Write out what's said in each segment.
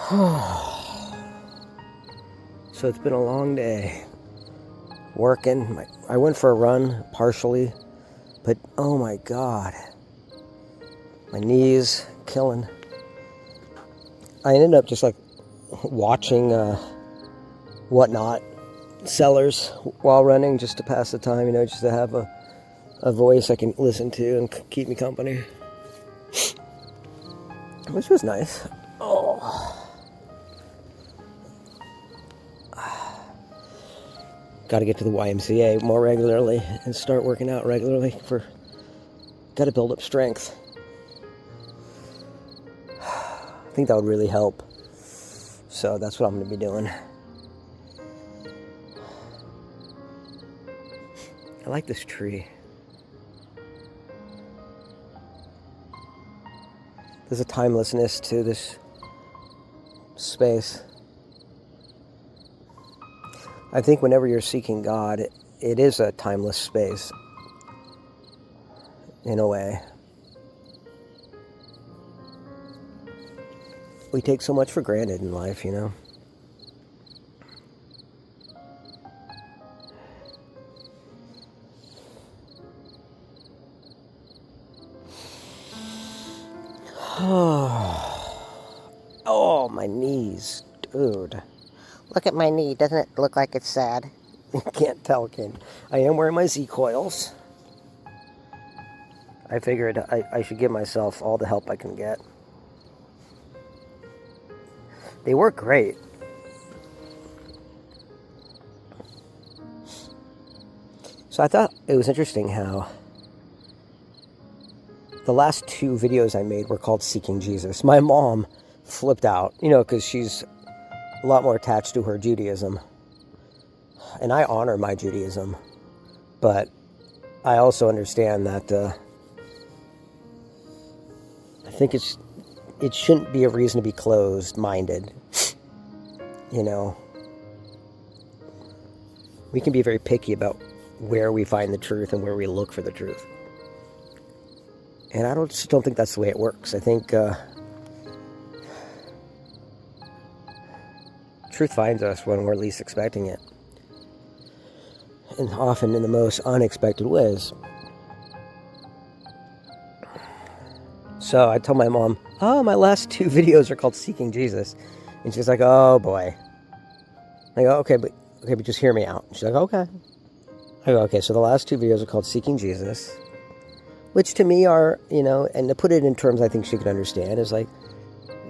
So it's been a long day. Working. I went for a run, partially. But, oh my God. My knees killing. I ended up just like watching Whatnot sellers while running just to pass the time, just to have a voice I can listen to and keep me company. Which was nice. Oh. Got to get to the YMCA more regularly and start working out regularly. Got to build up strength. I think that would really help. So that's what I'm going to be doing. I like this tree. There's a timelessness to this space. I think whenever you're seeking God, it is a timeless space, in a way. We take so much for granted in life, Oh, my knees, dude. Look at my knee. Doesn't it look like it's sad? You can't tell, can you? I am wearing my Z coils. I figured I should give myself all the help I can get. They work great. So I thought it was interesting how the last two videos I made were called Seeking Jesus. My mom flipped out, because she's a lot more attached to her Judaism. And I honor my Judaism. But I also understand that I think it shouldn't be a reason to be closed-minded. We can be very picky about where we find the truth and where we look for the truth. And I just don't think that's the way it works. I think truth finds us when we're least expecting it. And often in the most unexpected ways. So I told my mom, my last two videos are called Seeking Jesus. And she's like, oh boy. I go, okay, but just hear me out. She's like, okay. I go, okay, so the last two videos are called Seeking Jesus, which to me are, and to put it in terms I think she could understand, is like,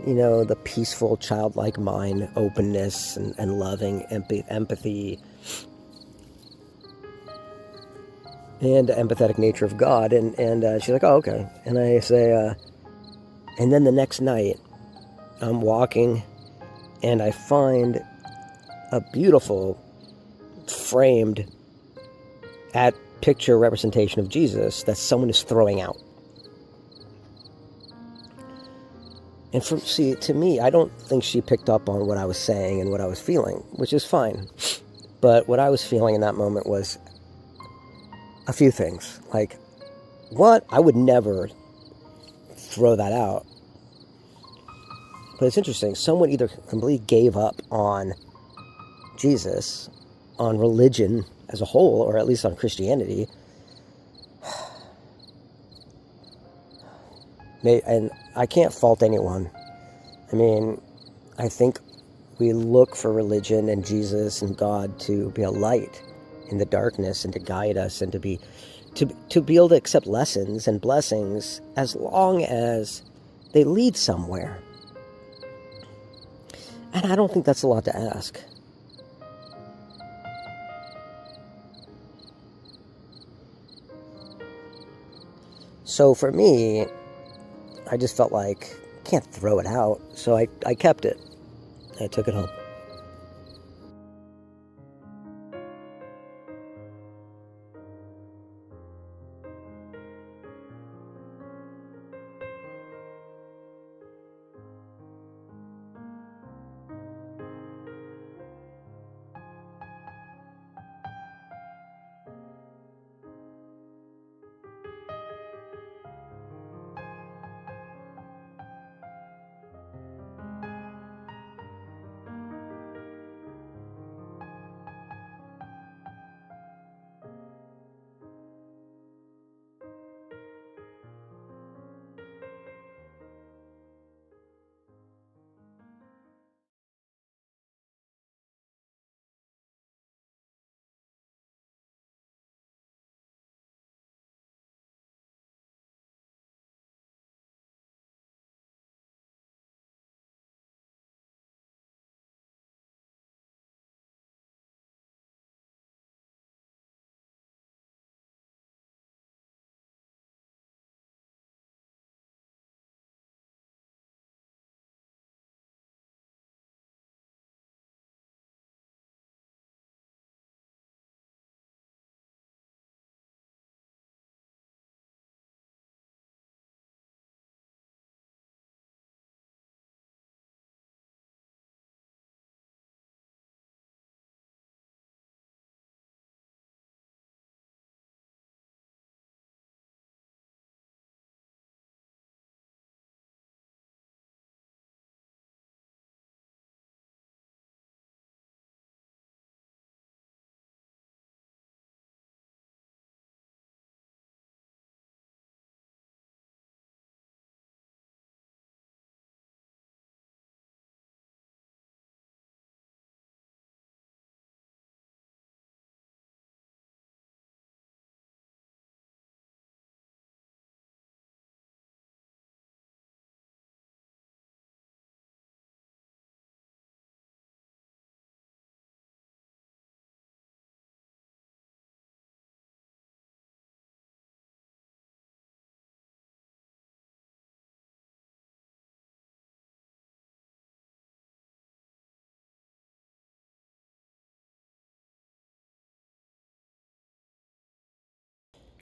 the peaceful, childlike mind, openness, and loving, empathy, and the empathetic nature of God. And she's like, oh, okay. And I say, and then the next night, I'm walking, and I find a beautiful, framed, picture representation of Jesus that someone is throwing out. And to me, I don't think she picked up on what I was saying and what I was feeling, which is fine. But what I was feeling in that moment was a few things. Like, what? I would never throw that out. But it's interesting. Someone either completely gave up on Jesus, on religion as a whole, or at least on Christianity. And I can't fault anyone. I mean, I think we look for religion and Jesus and God to be a light in the darkness and to guide us and to be able to accept lessons and blessings as long as they lead somewhere. And I don't think that's a lot to ask. So for me, I just felt like I can't throw it out. So I kept it. I took it home.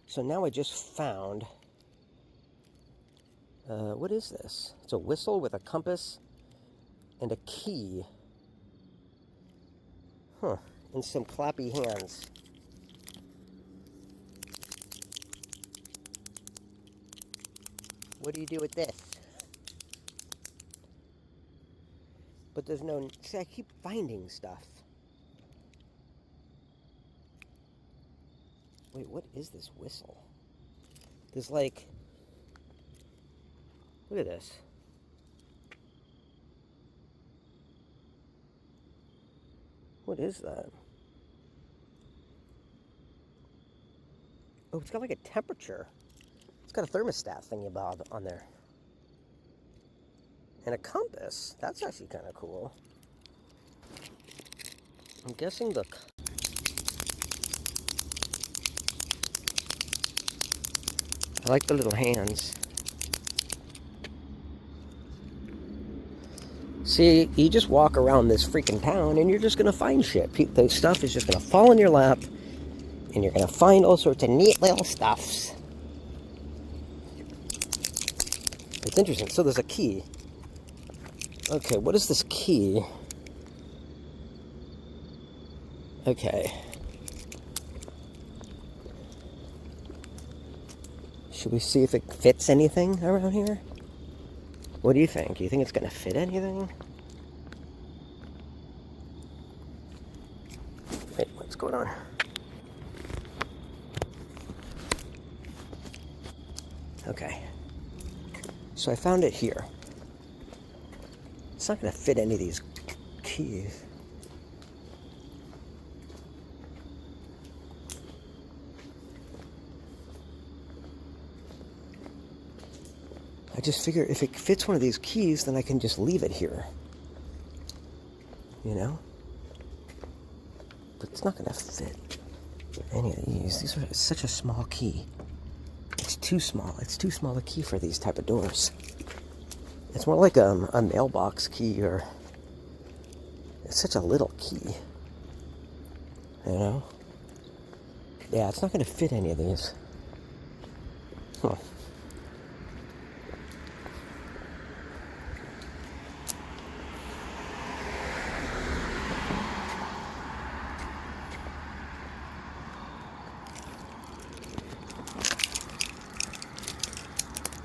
So now I just found, what is this? It's a whistle with a compass and a key. Huh, and some clappy hands. What do you do with this? But there's no, see, I keep finding stuff. Wait, what is this whistle? There's like, look at this. What is that? Oh, it's got like a temperature. It's got a thermostat thingy bob on there. And a compass. That's actually kind of cool. I'm guessing I like the little hands. See, you just walk around this freaking town and you're just going to find shit. The stuff is just going to fall in your lap and you're going to find all sorts of neat little stuffs. It's interesting. So there's a key. Okay, what is this key? Okay. Should we see if it fits anything around here? What do you think? Do you think it's going to fit anything? Wait, what's going on? Okay. So I found it here. It's not going to fit any of these keys. I just figure if it fits one of these keys, then I can just leave it here. You know? But it's not going to fit any of these. These are such a small key. It's too small. It's too small a key for these type of doors. It's more like a mailbox key, or it's such a little key. You know? Yeah, it's not going to fit any of these. Huh.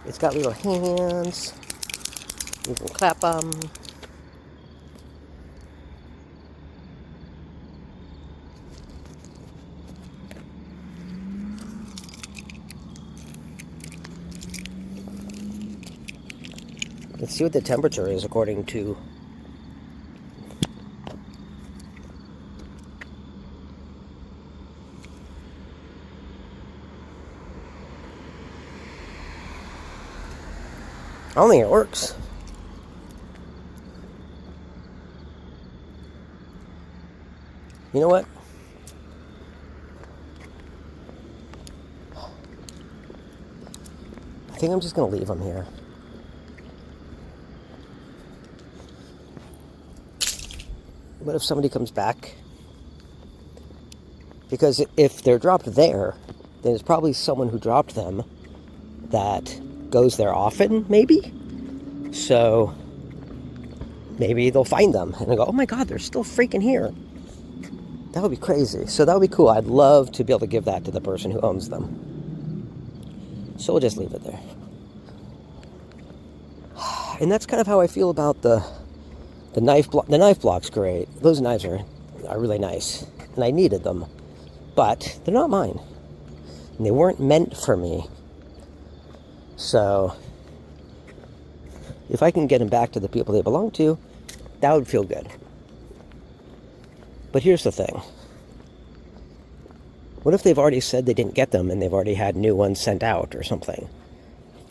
It's got little hands. You can clap them. Let's see what the temperature is according to... I don't think it works. You know what? I think I'm just going to leave them here. What if somebody comes back? Because if they're dropped there, then it's probably someone who dropped them that goes there often, maybe? So maybe they'll find them and they'll go, oh my god, they're still freaking here. That would be crazy. So that would be cool. I'd love to be able to give that to the person who owns them. So we'll just leave it there. And that's kind of how I feel about the knife block. The knife block's great. Those knives are really nice. And I needed them. But they're not mine. And they weren't meant for me. So if I can get them back to the people they belong to, that would feel good. But here's the thing. What if they've already said they didn't get them and they've already had new ones sent out or something?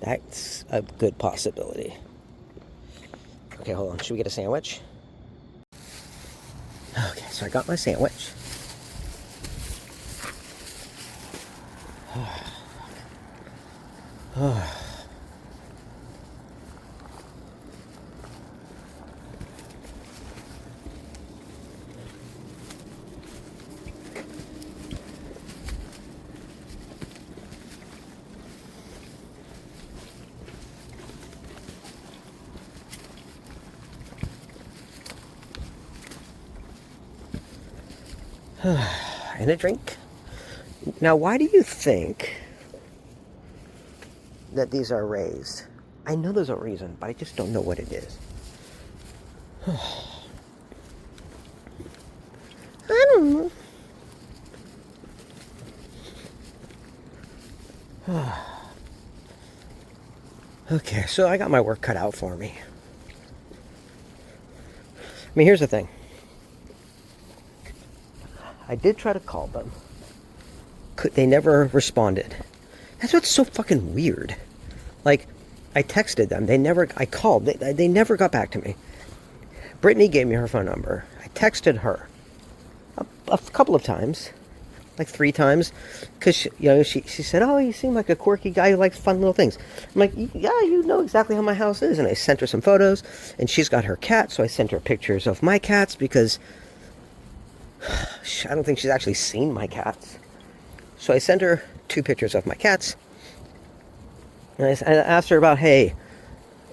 That's a good possibility. Okay, hold on. Should we get a sandwich? Okay, so I got my sandwich. And a drink. Now, why do you think that these are raised? I know there's a reason, but I just don't know what it is. I don't know. Okay, so I got my work cut out for me. I mean, here's the thing. I did try to call them. They never responded. That's what's so fucking weird. Like, I texted them. I called. They never got back to me. Brittany gave me her phone number. I texted her a couple of times, like 3 times, because she said, "Oh, you seem like a quirky guy who likes fun little things." I'm like, "Yeah, you know exactly how my house is." And I sent her some photos, and she's got her cat, so I sent her pictures of my cats because I don't think she's actually seen my cats. So I sent her 2 pictures of my cats, and I asked her about, "Hey,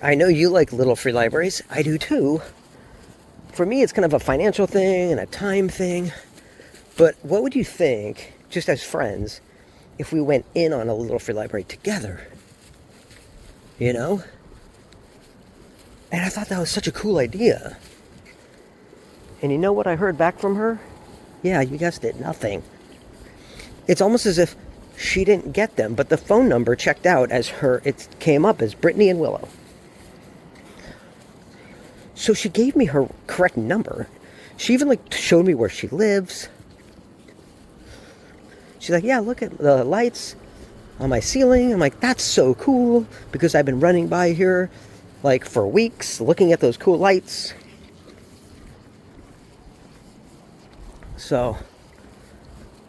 I know you like little free libraries. I do too. For me, it's kind of a financial thing and a time thing. But what would you think, just as friends, if we went in on a little free library together? You know?" And I thought that was such a cool idea. And you know what I heard back from her? Yeah, you guessed it, nothing. It's almost as if she didn't get them, but the phone number checked out as it came up as Brittany and Willow. So she gave me her correct number. She even showed me where she lives. She's like, "Yeah, look at the lights on my ceiling." I'm like, "That's so cool," because I've been running by here for weeks looking at those cool lights. So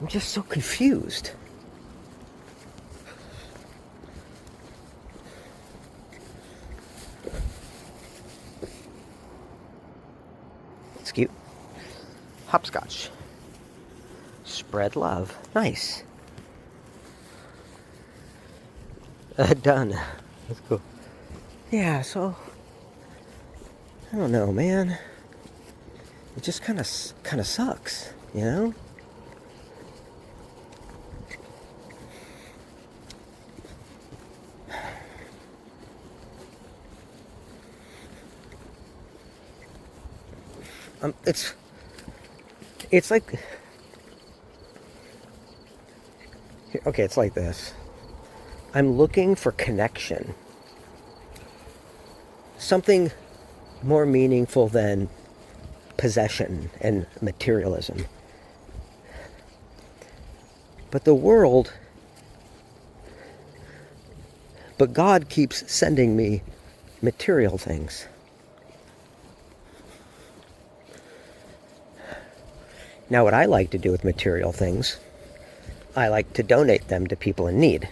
I'm just so confused. It's cute. Hopscotch. Spread love. Nice. Done. That's cool. Yeah, so I don't know, man. It just kind of sucks, you know? It's like, okay, it's like this. I'm looking for connection. Something more meaningful than possession and materialism. But God keeps sending me material things. Now, what I like to do with material things, I like to donate them to people in need.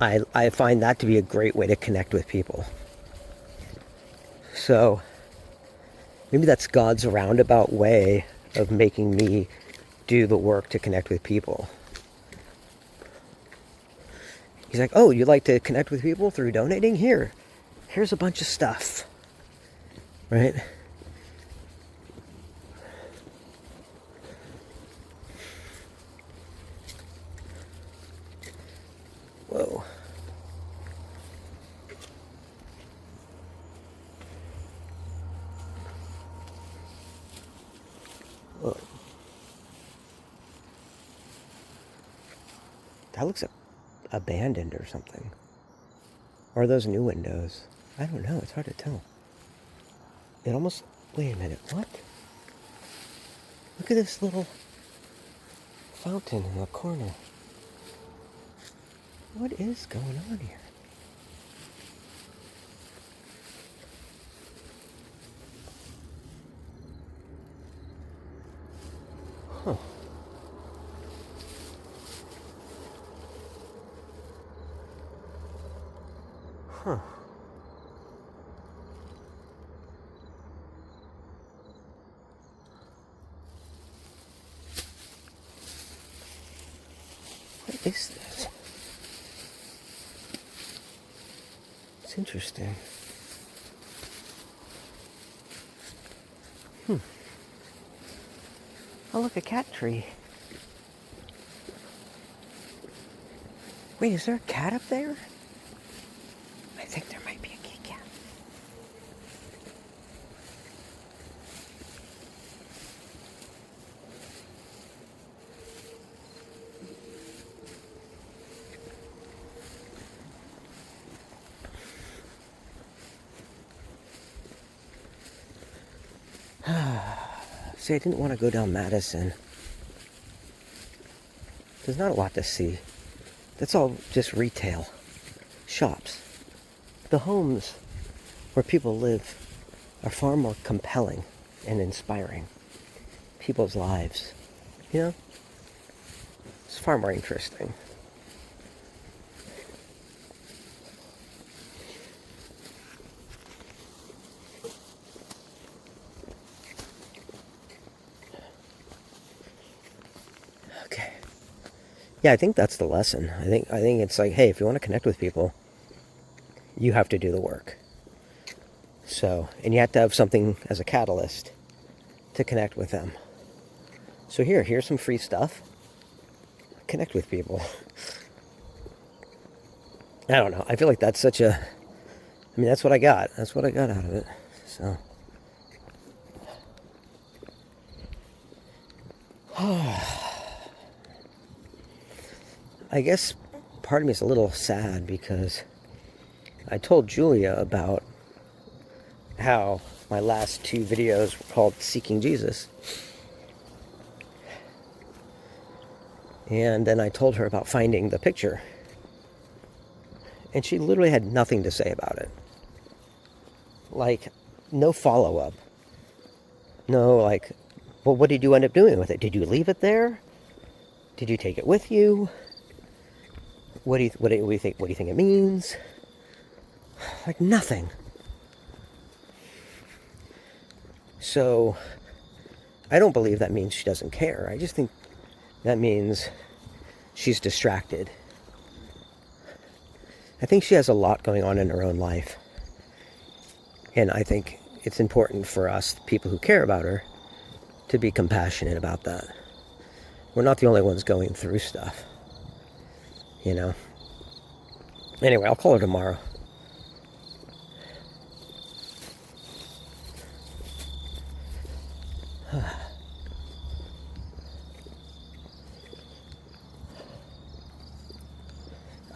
I find that to be a great way to connect with people. So, maybe that's God's roundabout way of making me do the work to connect with people. He's like, "Oh, you like to connect with people through donating? Here's a bunch of stuff." Right? Whoa. Whoa. That looks abandoned or something. Or are those new windows? I don't know. It's hard to tell. It almost... Wait a minute. What? Look at this little fountain in the corner. What is going on here? Huh. Huh. What is this? It's interesting. Oh, look, a cat tree. Wait, is there a cat up there? I think there might be a kitty cat. See, I didn't want to go down Madison. There's not a lot to see. That's all just retail. Shops. The homes where people live are far more compelling and inspiring. People's lives. You know? It's far more interesting. Okay. Yeah, I think that's the lesson. I think it's like, hey, if you want to connect with people, you have to do the work. So, and you have to have something as a catalyst to connect with them. So here's some free stuff. Connect with people. I don't know. I feel like that's such a... I mean, that's what I got. That's what I got out of it. So... I guess part of me is a little sad because I told Julia about how my last 2 videos were called Seeking Jesus. And then I told her about finding the picture. And she literally had nothing to say about it. Like, no follow-up. No, like, well, what did you end up doing with it? Did you leave it there? Did you take it with you? What do you think? What do you think it means? Like nothing. So, I don't believe that means she doesn't care. I just think that means she's distracted. I think she has a lot going on in her own life. And I think it's important for us, people who care about her, to be compassionate about that. We're not the only ones going through stuff. You know? Anyway, I'll call her tomorrow.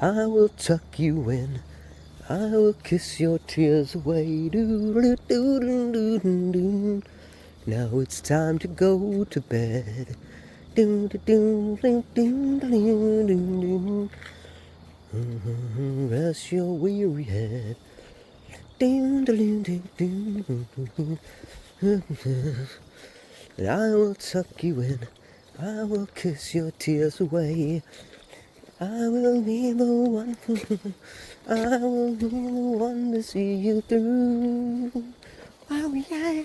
I will tuck you in. I will kiss your tears away. Do-do-do-do-do-do. Now it's time to go to bed. Do-do-do-do-do-do-do. Rest your weary head. And I will tuck you in. I will kiss your tears away. I will be the one. I will be the one to see you through. Oh yeah.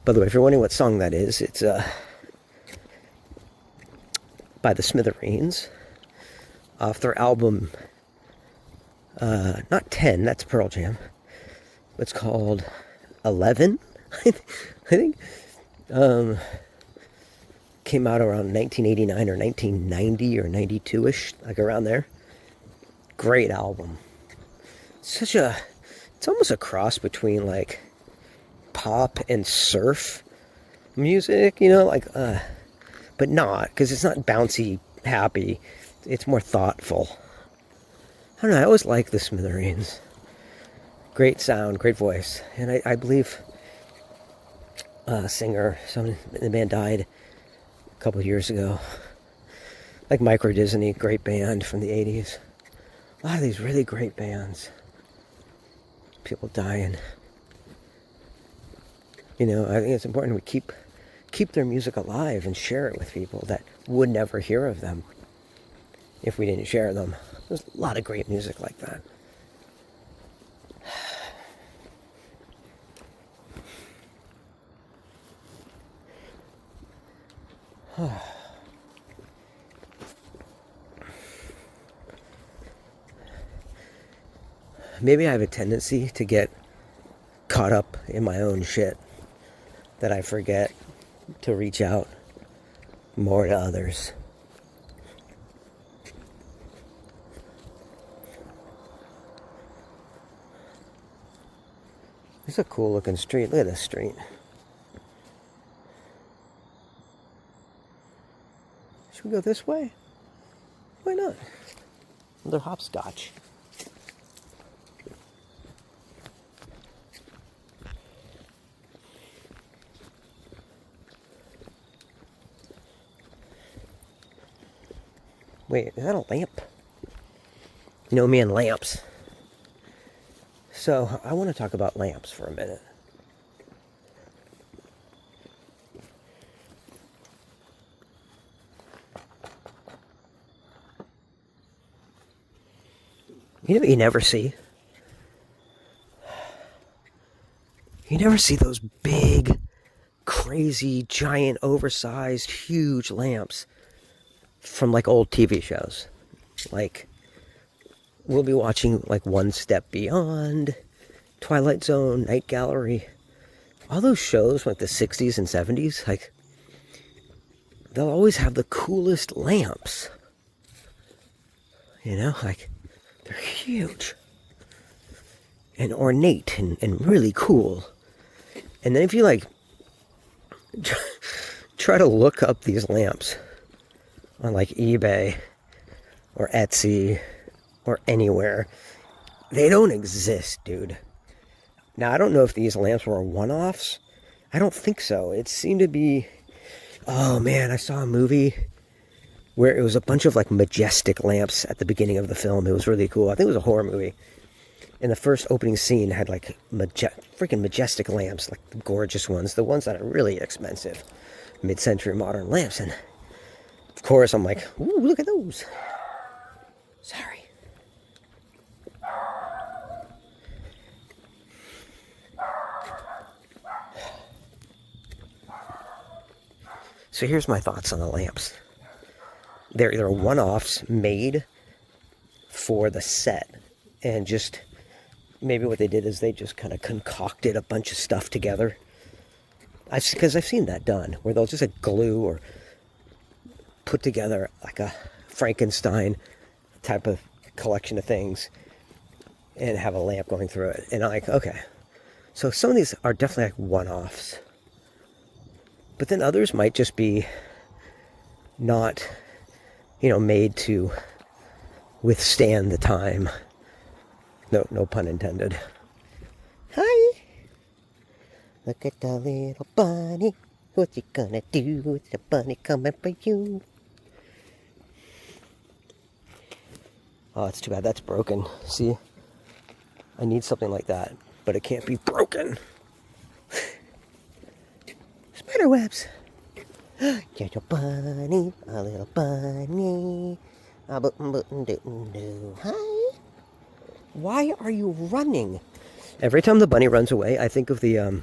By the way, if you're wondering what song that is, it's by the Smithereens off their album, not 10, that's Pearl Jam. It's called 11, I think. Came out around 1989 or 1990 or 92-ish, like around there. Great album. It's almost a cross between like pop and surf music, you know, like, but not, because it's not bouncy, happy. It's more thoughtful. I don't know, I always like the Smithereens. Great sound, great voice. And I believe a singer, someone in the band died a couple of years ago. Like Micro Disney, great band from the 80s. A lot of these really great bands. People dying. You know, I think it's important we keep their music alive and share it with people that would never hear of them if we didn't share them. There's a lot of great music like that. Maybe I have a tendency to get caught up in my own shit that I forget to reach out more to others. It's a cool looking street. Look at this street. Should we go this way? Why not? Another hopscotch. Wait, is that a lamp? You know me and lamps. So, I want to talk about lamps for a minute. You know what you never see? You never see those big, crazy, giant, oversized, huge lamps from like old TV shows. Like, we'll be watching like One Step Beyond, Twilight Zone, Night Gallery. All those shows from like the 60s and 70s, like, they'll always have the coolest lamps. You know, like, they're huge and ornate and really cool. And then if you like try to look up these lamps on like eBay or Etsy or anywhere, they don't exist, dude. Now, I don't know if these lamps were one-offs. I don't think so. It seemed to be... Oh, man, I saw a movie where it was a bunch of, like, majestic lamps at the beginning of the film. It was really cool. I think it was a horror movie. And the first opening scene had, like, freaking majestic lamps, like the gorgeous ones. The ones that are really expensive. Mid-century modern lamps. And, of course, I'm like, ooh, look at those. Sorry. So here's my thoughts on the lamps. They're either one-offs made for the set, and just maybe what they did is they just kind of concocted a bunch of stuff together. Because I've seen that done, where they'll just like glue or put together like a Frankenstein type of collection of things and have a lamp going through it. And I'm like, okay, so some of these are definitely like one-offs. But then others might just be not, made to withstand the time. No pun intended. Hi! Look at the little bunny. What you gonna do with the bunny coming for you? Oh, it's too bad that's broken. See? I need something like that, but it can't be broken. Spider webs. Get your bunny, a little bunny. Hi. Why are you running? Every time the bunny runs away, I think of the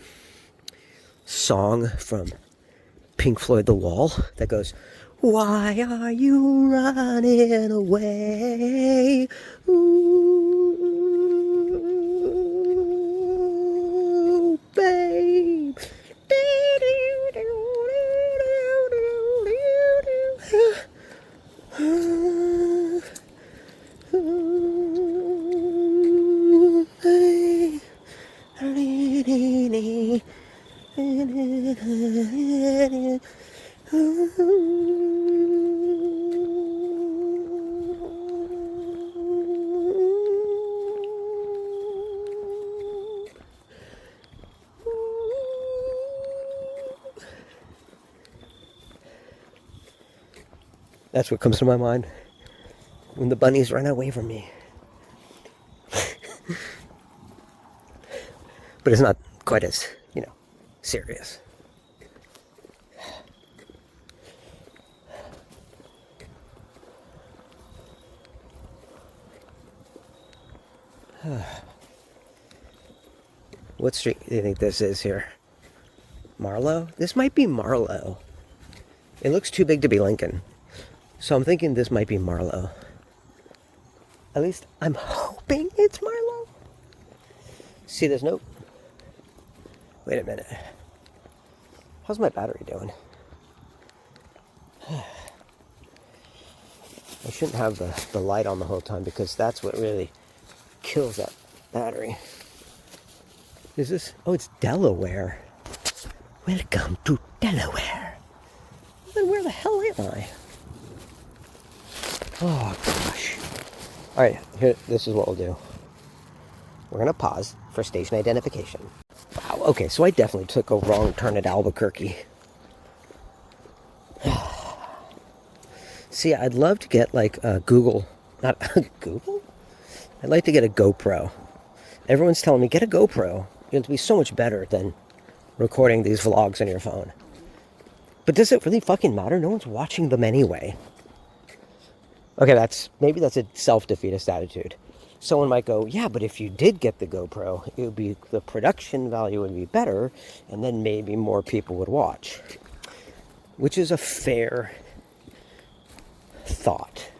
song from Pink Floyd, The Wall, that goes, "Why are you running away? Ooh, babe." That's what comes to my mind when the bunnies run away from me. But it's not quite as, serious. What street do you think this is here? Marlowe? This might be Marlowe. It looks too big to be Lincoln. So I'm thinking this might be Marlowe. At least I'm hoping it's Marlowe. See this note? Wait a minute. How's my battery doing? I shouldn't have the light on the whole time because that's what really kills that battery. Is this? Oh, it's Delaware. Welcome to Delaware. Well, then where the hell am I? Oh, gosh. All right, here, this is what we'll do. We're going to pause for station identification. Wow, okay, so I definitely took a wrong turn at Albuquerque. See, I'd love to get like a Google, not Google? I'd like to get a GoPro. Everyone's telling me, get a GoPro. It'll be so much better than recording these vlogs on your phone. But does it really fucking matter? No one's watching them anyway. Okay, maybe that's a self-defeatist attitude. Someone might go, yeah, but if you did get the GoPro, it would be, the production value would be better, and then maybe more people would watch. Which is a fair thought.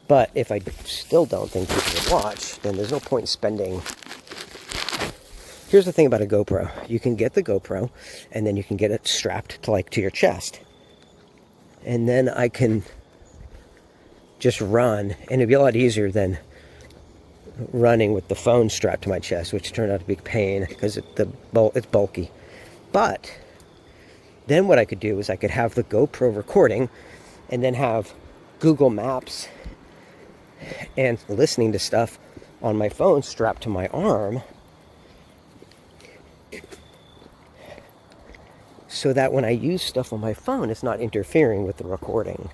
But if I still don't think people would watch, then there's no point in spending. Here's the thing about a GoPro. You can get the GoPro, and then you can get it strapped to your chest. And then I can just run, and it'd be a lot easier than running with the phone strapped to my chest, which turned out to be a pain because it's bulky. But then what I could do is I could have the GoPro recording and then have Google Maps and listening to stuff on my phone strapped to my arm, so that when I use stuff on my phone, it's not interfering with the recording.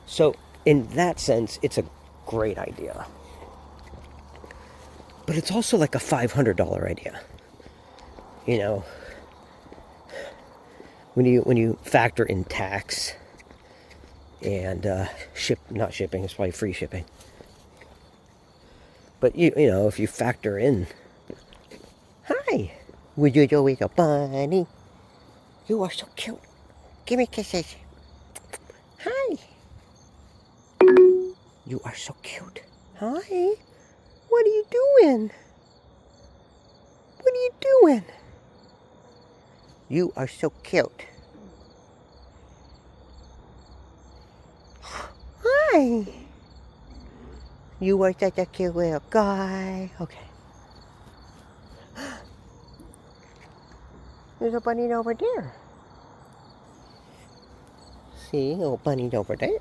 So in that sense, it's a great idea. But it's also like a $500 idea. You know, when you factor in tax and not shipping, it's probably free shipping. But you know, if you factor in, hi, would you go with a bunny? You are so cute. Give me kisses. Hi. You are so cute. Hi. What are you doing? What are you doing? You are so cute. Hi. You are such a cute little guy. Okay. There's a bunny over there. See, a little bunny over there.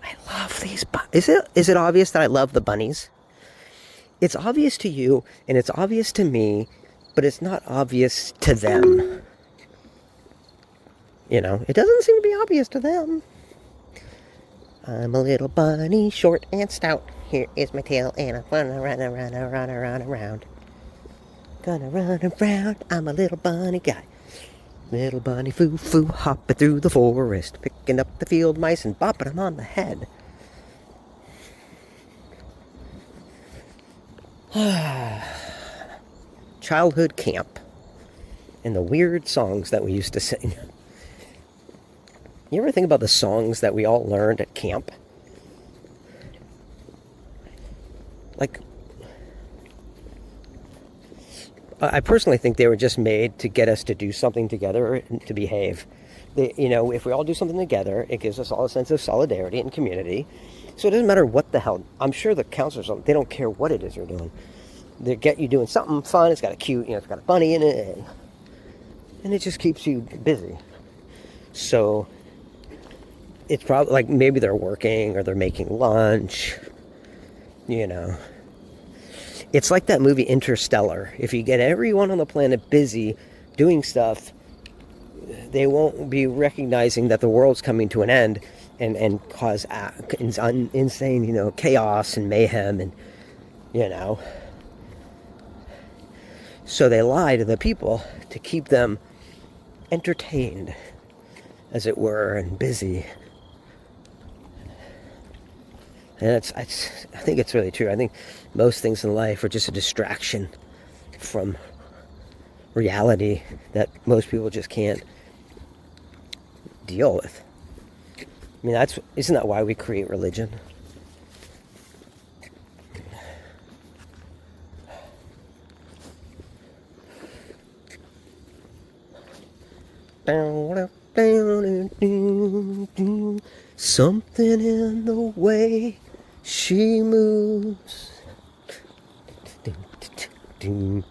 I love these bunnies. Is it obvious that I love the bunnies? It's obvious to you, and it's obvious to me, but it's not obvious to them. You know, it doesn't seem to be obvious to them. I'm a little bunny, short and stout. Here is my tail, and I'm gonna run around. Gonna run around, I'm a little bunny guy. Little bunny foo-foo, hopping through the forest, picking up the field mice and bopping them on the head. Childhood camp and the weird songs that we used to sing. You ever think about the songs that we all learned at camp? Like, I personally think they were just made to get us to do something together and to behave. You know, if we all do something together, it gives us all a sense of solidarity and community. So it doesn't matter what the hell. I'm sure the counselors, they don't care what it is you're doing. They get you doing something fun. It's got a cute, it's got a bunny in it. And it just keeps you busy. So it's probably like maybe they're working or they're making lunch, It's like that movie Interstellar. If you get everyone on the planet busy doing stuff, they won't be recognizing that the world's coming to an end and cause insane, chaos and mayhem and, So they lie to the people to keep them entertained, as it were, and busy. And I think it's really true. I think most things in life are just a distraction from reality that most people just can't deal with. I mean, isn't that why we create religion? Something in the way she moves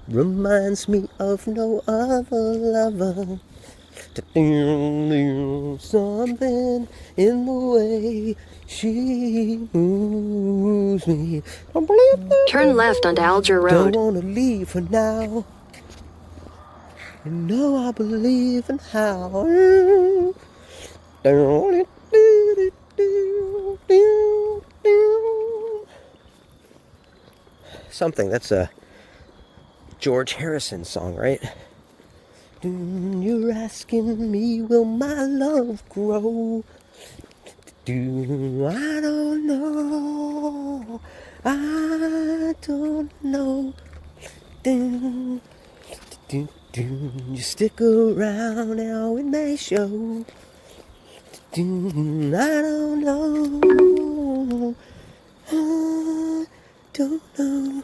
reminds me of no other lover. Something in the way she moves me. Turn left onto Alger Don't Road. wanna leave her now. You know I believe in how. Something, that's a George Harrison song, right? You're asking me, will my love grow? I don't know. I don't know. You stick around now, it may show. I don't know. I don't know.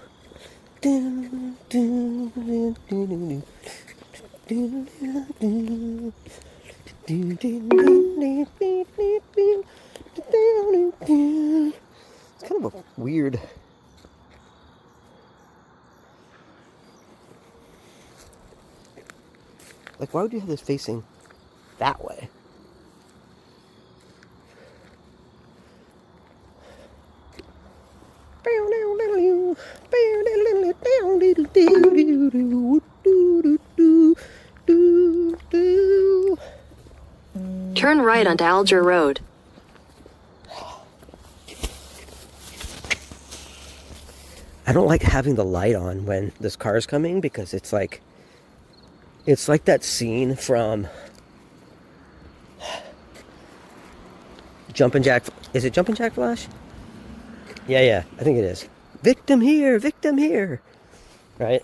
It's kind of a weird. Like, why would you have this facing that way? Turn right onto Alger Road. I don't like having the light on when this car is coming because it's like that scene from Jumpin' Jack. Is it Jumpin' Jack Flash? Yeah, I think it is. Victim here, right?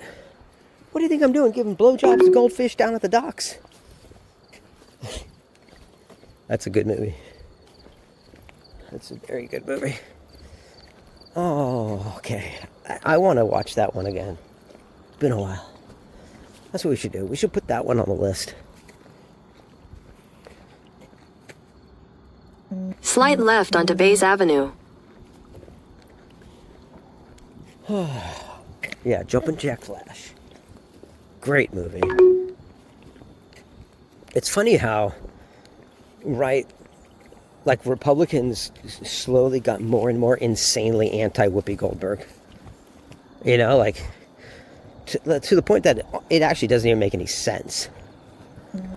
What do you think I'm doing? Giving blowjobs to goldfish down at the docks? That's a good movie. That's a very good movie. Oh, okay. I want to watch that one again. It's been a while. That's what we should do. We should put that one on the list. Slide left onto Bays Avenue. Yeah, Jumpin' Jack Flash. Great movie. It's funny how, right, like Republicans slowly got more and more insanely anti-Whoopi Goldberg. You know, like, to the point that it actually doesn't even make any sense.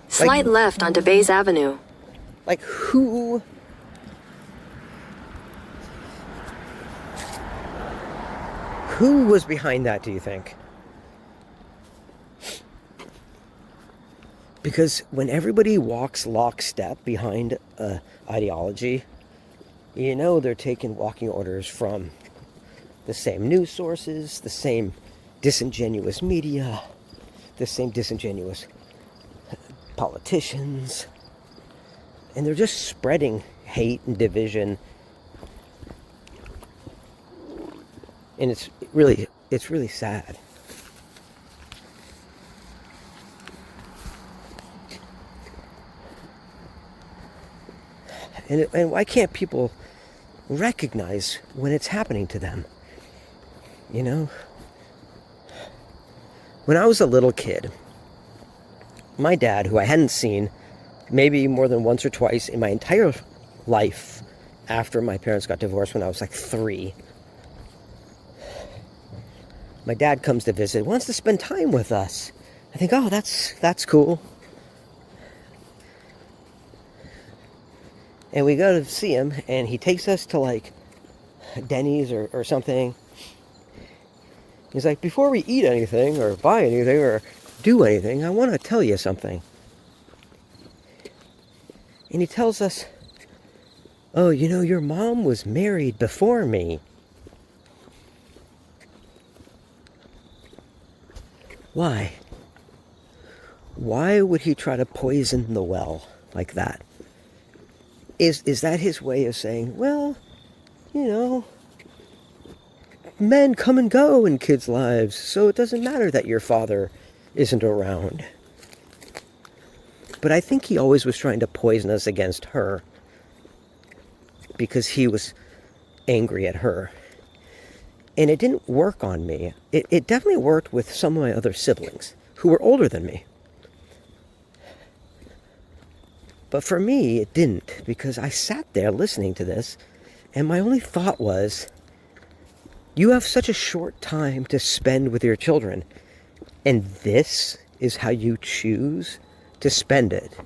Slide left onto Bays Avenue. Like, who was behind that, do you think? Because when everybody walks lockstep behind an ideology, you know they're taking walking orders from the same news sources, the same disingenuous media, the same disingenuous politicians, and they're just spreading hate and division. And it's really sad. And why can't people recognize when it's happening to them? You know? When I was a little kid, my dad, who I hadn't seen maybe more than once or twice in my entire life after my parents got divorced when I was like 3, my dad comes to visit, wants to spend time with us. I think, oh, that's cool. And we go to see him, and he takes us to like Denny's or something. He's like, before we eat anything or buy anything or do anything, I want to tell you something. And he tells us, oh, you know, your mom was married before me. Why? Why would he try to poison the well like that? Is that his way of saying, well, you know, men come and go in kids' lives, so it doesn't matter that your father isn't around? But I think he always was trying to poison us against her because he was angry at her. And it didn't work on me. It definitely worked with some of my other siblings who were older than me. But for me, it didn't, because I sat there listening to this, and my only thought was, you have such a short time to spend with your children, and this is how you choose to spend it.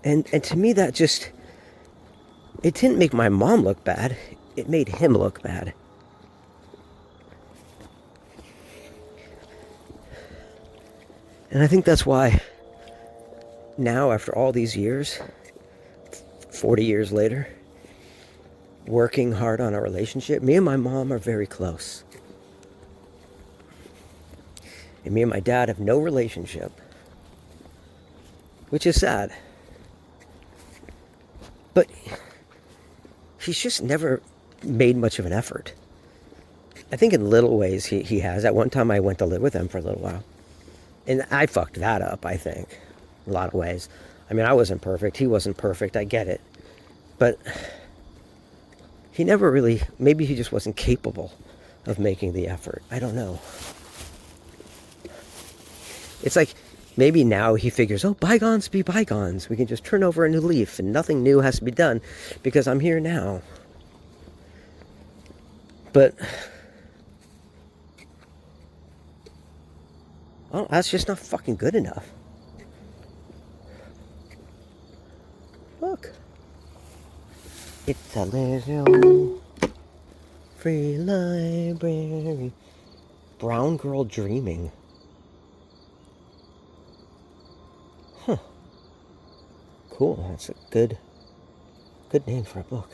And to me, that just, it didn't make my mom look bad. It made him look bad. And I think that's why now, after all these years, 40 years later, working hard on our relationship, me and my mom are very close. And me and my dad have no relationship, which is sad. But he's just never made much of an effort. I think in little ways he has. At one time I went to live with him for a little while. And I fucked that up, I think, in a lot of ways. I mean, I wasn't perfect. He wasn't perfect. I get it. But he never really, maybe he just wasn't capable of making the effort. I don't know. It's like maybe now he figures, oh, bygones be bygones. We can just turn over a new leaf and nothing new has to be done because I'm here now. But well, that's just not fucking good enough. Look. It's a little free library. Brown girl dreaming. Huh. Cool. That's a good name for a book.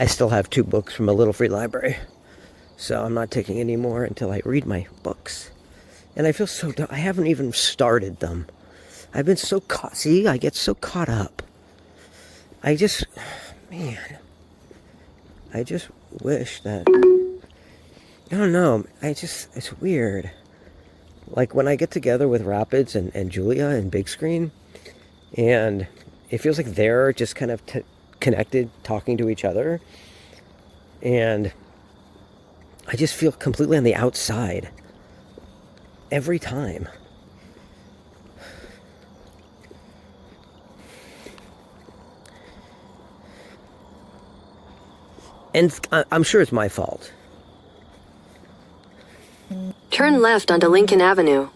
I still have 2 books from a little free library, so I'm not taking any more until I read my books. And I feel so dumb. I haven't even started them. I've been so caught. See, I get so caught up. I just wish that, I don't know, it's weird. Like when I get together with Rapids and Julia and Big Screen, and it feels like they're just kind of connected, talking to each other, and I just feel completely on the outside every time. And I'm sure it's my fault. Turn left onto Lincoln Avenue.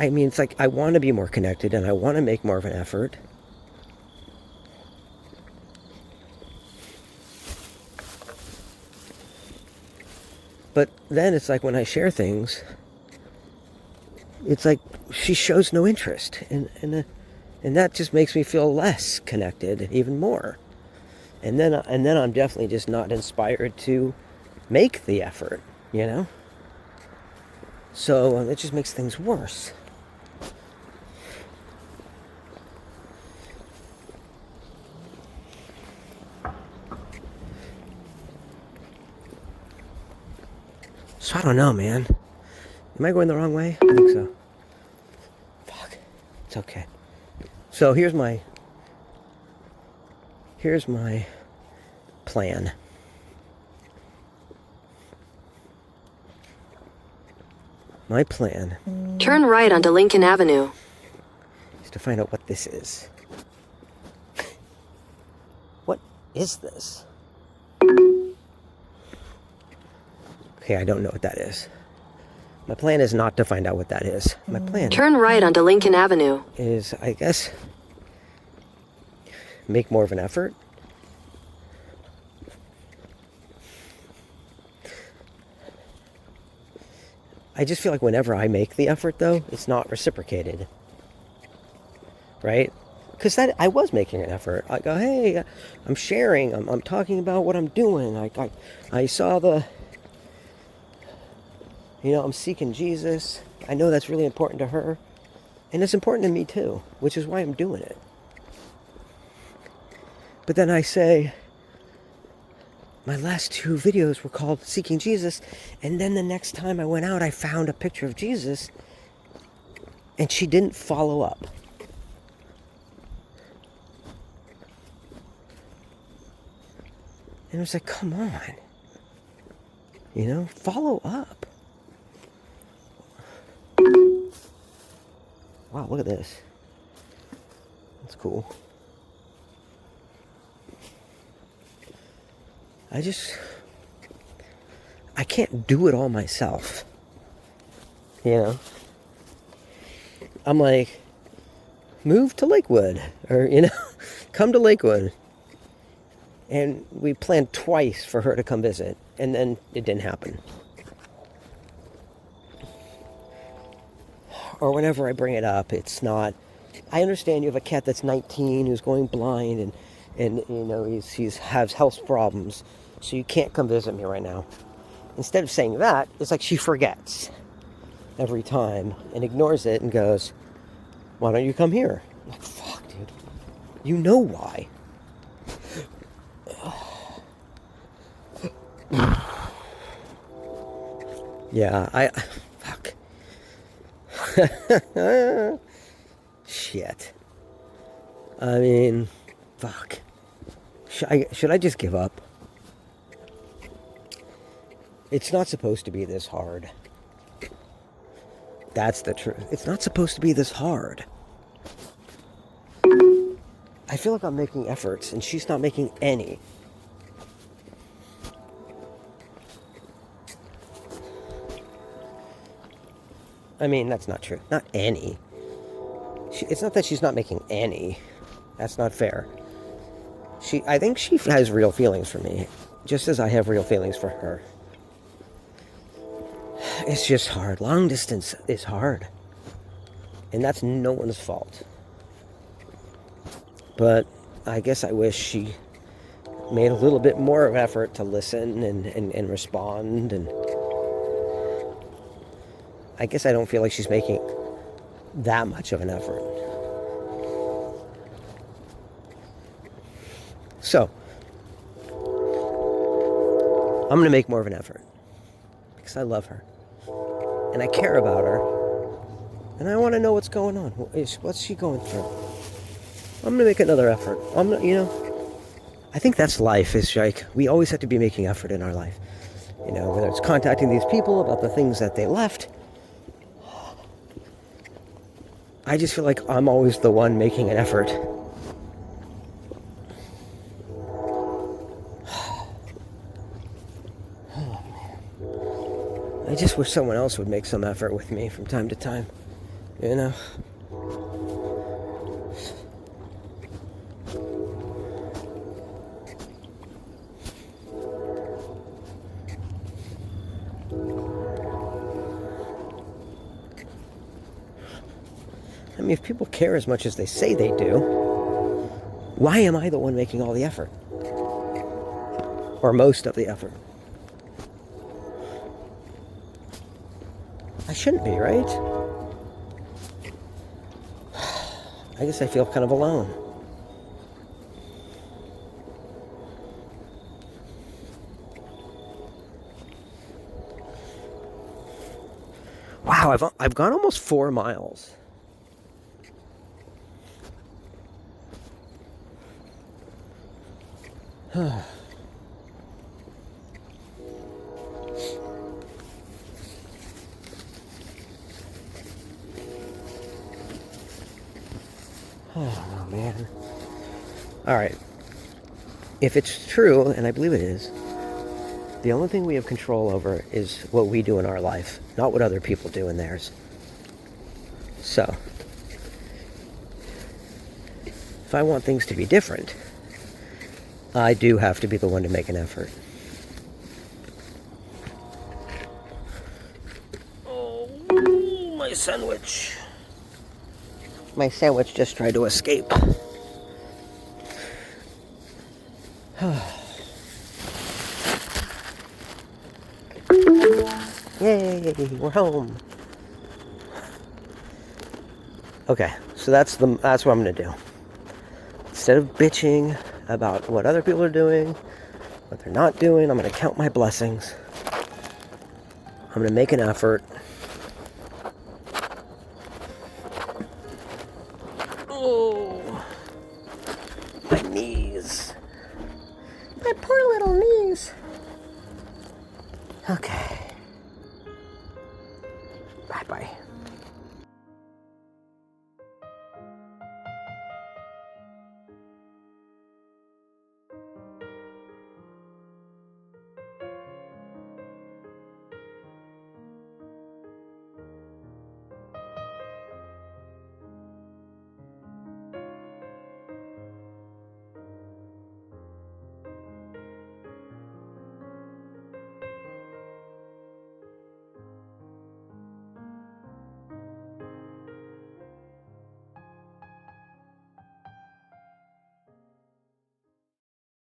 I mean, it's like I want to be more connected and I want to make more of an effort. But then it's like when I share things, it's like she shows no interest. And that just makes me feel less connected even more. And then I'm definitely just not inspired to make the effort, you know? So it just makes things worse. So I don't know, man. Am I going the wrong way? I think so. Fuck. It's okay. So here's my plan. My plan Turn right onto Lincoln Avenue. is to find out what this is. What is this? Okay, I don't know what that is. My plan is not to find out what that is. My plan Turn right onto Lincoln Avenue. is, I guess, make more of an effort. I just feel like whenever I make the effort, though, it's not reciprocated. right? Because that I was making an effort. I go, hey, I'm sharing. I'm talking about what I'm doing. I saw the, I'm seeking Jesus. I know that's really important to her. And it's important to me too, which is why I'm doing it. But then I say, my last 2 videos were called Seeking Jesus. And then the next time I went out, I found a picture of Jesus. And she didn't follow up. And I was like, come on. Follow up. Wow, look at this. That's cool. I can't do it all myself. I'm like, move to Lakewood, or, come to Lakewood. And we planned twice for her to come visit, and then it didn't happen. Or whenever I bring it up, it's not, I understand you have a cat that's 19 who's going blind, and he's has health problems, so you can't come visit me right now. Instead of saying that, it's like she forgets every time and ignores it and goes, why don't you come here? I'm like, fuck, dude. You know why. Yeah, fuck. Shit. I mean, fuck. Should I just give up? It's not supposed to be this hard. That's the truth. It's not supposed to be this hard. I feel like I'm making efforts, and she's not making any. I mean, that's not true. Not any. It's not that she's not making any. That's not fair. I think she has real feelings for me, just as I have real feelings for her. It's just hard. Long distance is hard. And that's no one's fault. But I guess I wish she made a little bit more of effort to listen and respond. And I guess I don't feel like she's making that much of an effort. So, I'm going to make more of an effort. Because I love her. And I care about her. And I want to know what's going on. What's she going through? I'm going to make another effort. I think that's life. It's like, we always have to be making effort in our life. Whether it's contacting these people about the things that they left. I just feel like I'm always the one making an effort. I just wish someone else would make some effort with me from time to time. I mean, if people care as much as they say they do, why am I the one making all the effort? Or most of the effort? I shouldn't be, right? I guess I feel kind of alone. Wow, I've gone almost 4 miles. Oh, man. All right. If it's true, and I believe it is, the only thing we have control over is what we do in our life, not what other people do in theirs. So, if I want things to be different, I do have to be the one to make an effort. Oh, my sandwich. My sandwich just tried to escape. Yay, we're home. Okay, so that's what I'm gonna do. Instead of bitching about what other people are doing, what they're not doing, I'm gonna count my blessings. I'm gonna make an effort. Oh, my knees. My poor little knees. Okay.